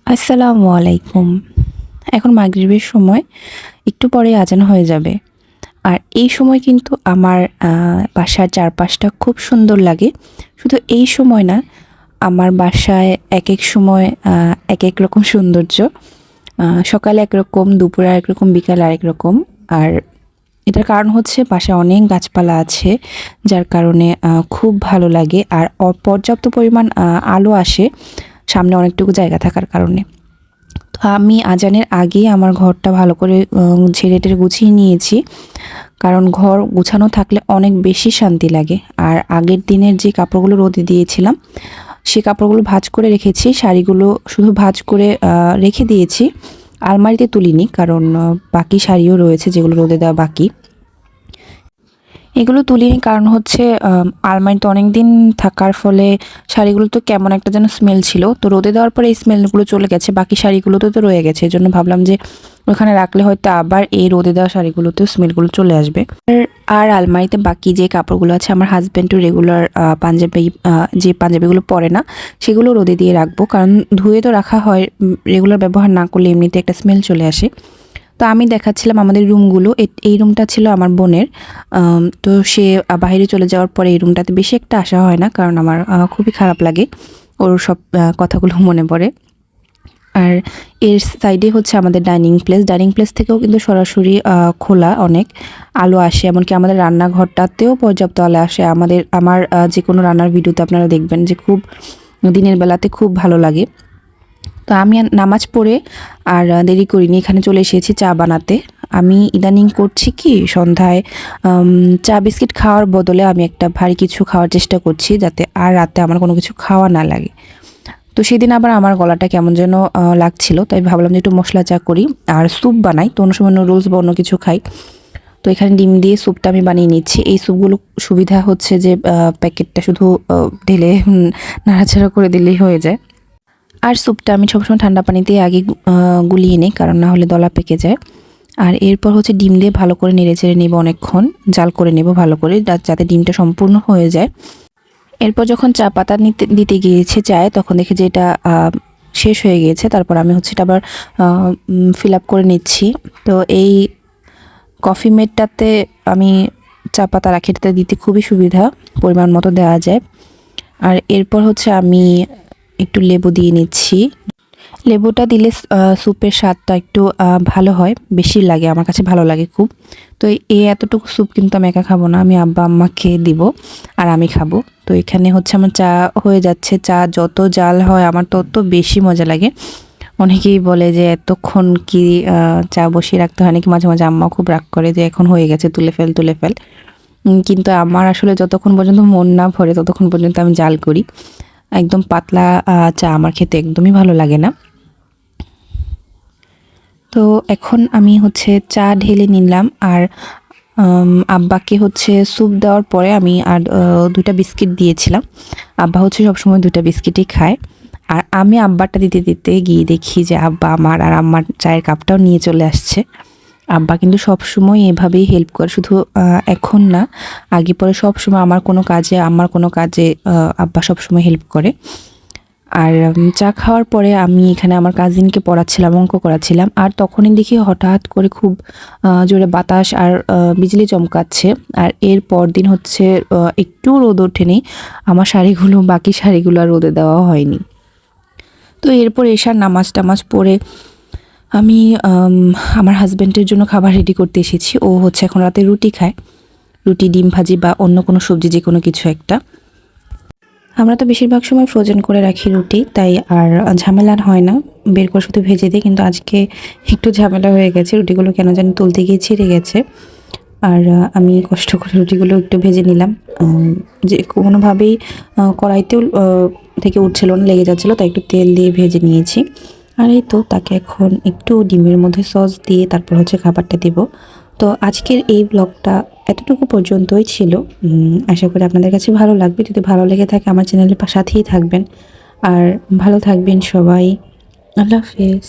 আসসালামু আলাইকুম। এখন মাগরিবের সময়, একটু পরে আজান হয়ে যাবে। আর এই সময় কিন্তু আমার বাসার চারপাশটা খুব সুন্দর লাগে। শুধু এই সময় না, আমার বাসায় একেক সময় একেক রকম সৌন্দর্য। সকালে একরকম, দুপুরে আরেক রকম, বিকালে আরেক রকম। আর এটার কারণ হচ্ছে বাসায় অনেক গাছপালা আছে, যার কারণে খুব ভালো লাগে। আর পর্যাপ্ত পরিমাণ আলো আসে সামনে অনেকটুকু জায়গা থাকার কারণে। তো আমি আজানের আগেই আমার ঘরটা ভালো করে ঝেড়ে টেরে গুছিয়ে নিয়েছি, কারণ ঘর গুছানো থাকলে অনেক বেশি শান্তি লাগে। আর আগের দিনের যে কাপড়গুলো রোদে দিয়েছিলাম, সে কাপড়গুলো ভাঁজ করে রেখেছি, শাড়িগুলো শুধু ভাঁজ করে রেখে দিয়েছি, আলমারিতে তুলিনি, কারণ বাকি শাড়িও রয়েছে যেগুলো রোদে দেওয়া বাকি। এগুলো তুলিনি কারণ হচ্ছে আলমারিতে অনেক দিন থাকার ফলে শাড়িগুলো তো কেমন একটা যেন স্মেল ছিল, তো রোদে দেওয়ার পরে এই স্মেলগুলো চলে গেছে, বাকি শাড়িগুলোতে তো রয়ে গেছে। এই জন্য ভাবলাম যে ওখানে রাখলে হয়তো আবার এই রোদে দেওয়া শাড়িগুলোতেও স্মেলগুলো চলে আসবে। আর আলমারিতে বাকি যে কাপড়গুলো আছে, আমার হাজব্যান্ডও রেগুলার পাঞ্জাবি, যে পাঞ্জাবিগুলো পরে না, সেগুলো রোদে দিয়ে রাখবো, কারণ ধুয়ে তো রাখা হয়, রেগুলার ব্যবহার না করলে এমনিতে একটা স্মেল চলে আসে। তো আমি দেখাচ্ছিলাম আমাদের রুমগুলো। এই রুমটা ছিল আমার বোনের। তো সে বাইরে চলে যাওয়ার পরে এই রুমটাতে বেশি একটা আসা হয় না, কারণ আমার খুবই খারাপ লাগে ওর সব কথাগুলো মনে পড়ে। আর এর সাইডে হচ্ছে আমাদের ডাইনিং প্লেস থেকেও কিন্তু সরাসরি খোলা অনেক আলো আসে, এমনকি আমাদের রান্নাঘরটাতেও পর্যাপ্ত আলো আসে। আমার যে কোনো রান্নার ভিডিওতে আপনারা দেখবেন যে খুব দিনের বেলাতে খুব ভালো লাগে। তো আমি নামাজ পড়ে আর দেরি করিনি, এখানে চলে এসেছি চা বানাতে। আমি ইদানিং করছি কি, সন্ধ্যায় চা বিস্কিট খাওয়ার বদলে আমি একটা ভারী কিছু খাওয়ার চেষ্টা করছি, যাতে আর রাতে আমার কোনো কিছু খাওয়া না লাগে। তো সেদিন আবার আমার গলাটা কেমন যেন লাগছিল, তাই ভাবলাম যে একটু মশলা চা করি আর স্যুপ বানাই। তো অন্য সময় নুডলস বা অন্য কিছু খাই। তো এখানে ডিম দিয়ে স্যুপটা আমি বানিয়ে নিচ্ছি। এই স্যুপগুলো সুবিধা হচ্ছে যে প্যাকেটটা শুধু ঢেলে নাড়াচাড়া করে দিলেই হয়ে যায়। আর স্যুপটা আমি সবসময় ঠান্ডা পানিতে আগে গুলিয়ে নিই, কারণ না হলে দলা পেকে যায়। আর এরপর হচ্ছে ডিম দিয়ে ভালো করে নেড়েচেড়ে নেব, অনেকক্ষণ জাল করে নেব ভালো করে, যাতে ডিমটা সম্পূর্ণ হয়ে যায়। এরপর যখন চা পাতা দিতে গিয়েছে চায়ে, তখন দেখি যে এটা শেষ হয়ে গিয়েছে। তারপর আমি হচ্ছে এটা আবার ফিল আপ করে নিচ্ছি। তো এই কফি মেডটাতে আমি চা পাতা রাখি, এটাতে দিতে খুবই সুবিধা, পরিমাণ মতো দেওয়া যায়। আর এরপর হচ্ছে আমি একটু লেবু দিয়ে নিচ্ছি। লেবুটা দিলে স্যুপের স্বাদটা একটু ভালো হয়, বেশি লাগে, আমার কাছে ভালো লাগে খুব। তো এই এতটুকু স্যুপ কিন্তু আমি একা খাবো না, আমি আব্বা আম্মাকে দিব আর আমি খাবো। তো এখানে হচ্ছে আমার চা হয়ে যাচ্ছে। চা যত জাল হয় আমার তত বেশি মজা লাগে। অনেকেই বলে যে এতক্ষণ কি চা বসিয়ে রাখতে হয় নাকি, মাঝে মাঝে আম্মা খুব রাগ করে যে এখন হয়ে গেছে, তুলে ফেল তুলে ফেল। কিন্তু আমার আসলে যতক্ষণ পর্যন্ত মন না ভরে ততক্ষণ পর্যন্ত আমি জাল করি। একদম পাতলা চা আমার খেতে একদমই ভালো লাগে না। তো এখন আমি হচ্ছে চা ঢেলে নিলাম, আর আব্বাকে হচ্ছে স্যুপ দেওয়ার পরে আমি আর 2টা বিস্কিট দিয়েছিলাম। আব্বা হচ্ছে সবসময় 2টা বিস্কিটই খায়। আর আমি আব্বারটা দিতে দিতে গিয়ে দেখি যে আব্বা আমার আর আম্মার চায়ের কাপটাও নিয়ে চলে আসছে। আব্বা কিন্তু সবসময় এভাবেই হেল্প করে, শুধু এখন না, আগে পরে সবসময় আমার কোনো কাজে আব্বা সবসময় হেল্প করে। আর চা খাওয়ার পরে আমি এখানে আমার কাজিনকে পড়াচ্ছিলাম, অঙ্ক করাচ্ছিলাম। আর তখনই দেখি হঠাৎ করে খুব জোরে বাতাস আর বিজলি চমকাচ্ছে। আর এর পরদিন হচ্ছে একটু রোদ ওঠেনি, আমার বাকি শাড়িগুলো আর রোদে দেওয়া হয়নি। তো এরপর এশার নামাজ টামাজ পড়ে আমি আমার হাজব্যান্ডের জন্য খাবার রেডি করতে এসেছি। ও হচ্ছে এখন রাতে রুটি খায়, রুটি, ডিম ভাজি বা অন্য কোনো সবজি, যে কোনো কিছু একটা। আমরা তো বেশিরভাগ সময় ফ্রোজেন করে রাখি রুটি, তাই আর ঝামেলা হয় না, বের করে শুধু ভেজে দিই। কিন্তু আজকে একটু ঝামেলা হয়ে গেছে, রুটিগুলো কেন জানি তুলতে গিয়ে ছিঁড়ে গেছে। আর আমি কষ্ট করে রুটিগুলো একটু ভেজে নিলাম, যে কোনোভাবেই কড়াইতেও থেকে উঠছিল না, লেগে যাচ্ছিলো, তাই একটু তেল দিয়ে ভেজে নিয়েছি। আর এই তো তাকে এখন একটু ডিমের মধ্যে সস দিয়ে তারপর হচ্ছে খাবারটা দেব। তো আজকের এই ব্লগটা এতটুকু পর্যন্তই ছিল। আশা করি আপনাদের কাছে ভালো লাগবে। যদি ভালো লেগে থাকে আমার চ্যানেলের সাথেই থাকবেন, আর ভালো থাকবেন সবাই। আল্লাহ হাফেজ।